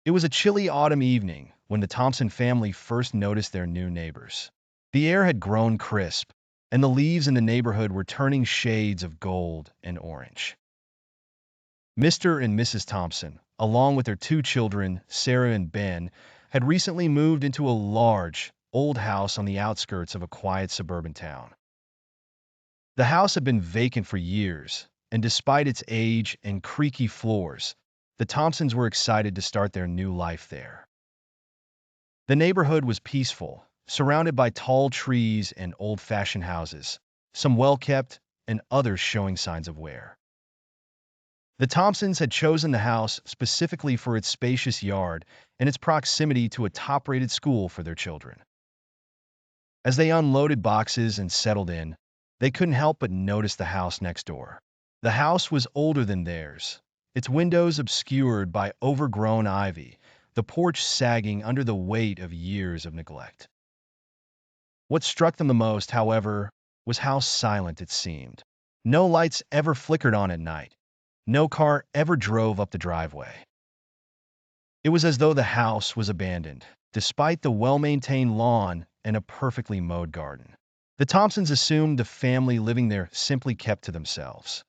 It was a chilly autumn evening when the Thompson family first noticed their new neighbors. The air had grown crisp, and the leaves in the neighborhood were turning shades of gold and orange. Mr. and Mrs. Thompson, along with their two children, Sarah and Ben, had recently moved into a large, old house on the outskirts of a quiet suburban town. The house had been vacant for years, and despite its age and creaky floors, the Thompsons were excited to start their new life there. The neighborhood was peaceful, surrounded by tall trees and old-fashioned houses, some well-kept and others showing signs of wear. The Thompsons had chosen the house specifically for its spacious yard and its proximity to a top-rated school for their children. As they unloaded boxes and settled in, they couldn't help but notice the house next door. The house was older than theirs, its windows obscured by overgrown ivy, the porch sagging under the weight of years of neglect. What struck them the most, however, was how silent it seemed. No lights ever flickered on at night. No car ever drove up the driveway. It was as though the house was abandoned, despite the well-maintained lawn and a perfectly mowed garden. The Thompsons assumed the family living there simply kept to themselves.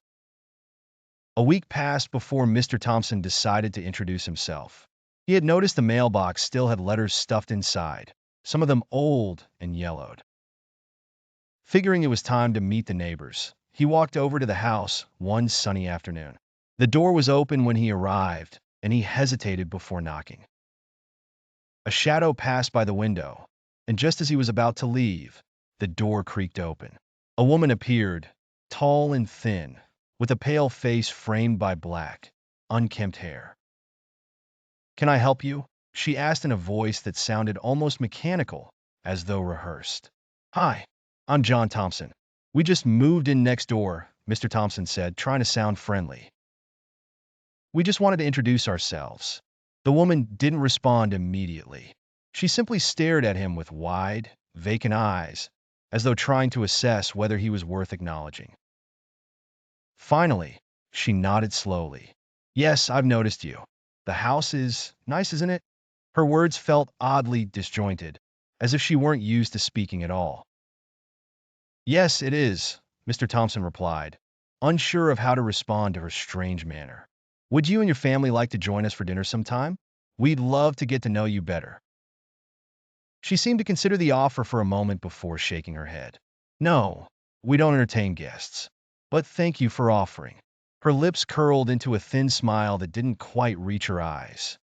A week passed before Mr. Thompson decided to introduce himself. He had noticed the mailbox still had letters stuffed inside, some of them old and yellowed. Figuring it was time to meet the neighbors, he walked over to the house one sunny afternoon. The door was open when he arrived, and he hesitated before knocking. A shadow passed by the window, and just as he was about to leave, the door creaked open. A woman appeared, tall and thin, with a pale face framed by black, unkempt hair. "Can I help you?" she asked in a voice that sounded almost mechanical, as though rehearsed. "Hi, I'm John Thompson. We just moved in next door," Mr. Thompson said, trying to sound friendly. "We just wanted to introduce ourselves." The woman didn't respond immediately. She simply stared at him with wide, vacant eyes, as though trying to assess whether he was worth acknowledging. Finally, she nodded slowly. "Yes, I've noticed you. The house is nice, isn't it?" Her words felt oddly disjointed, as if she weren't used to speaking at all. "Yes, it is," Mr. Thompson replied, unsure of how to respond to her strange manner. "Would you and your family like to join us for dinner sometime? We'd love to get to know you better." She seemed to consider the offer for a moment before shaking her head. "No, we don't entertain guests. But thank you for offering." Her lips curled into a thin smile that didn't quite reach her eyes.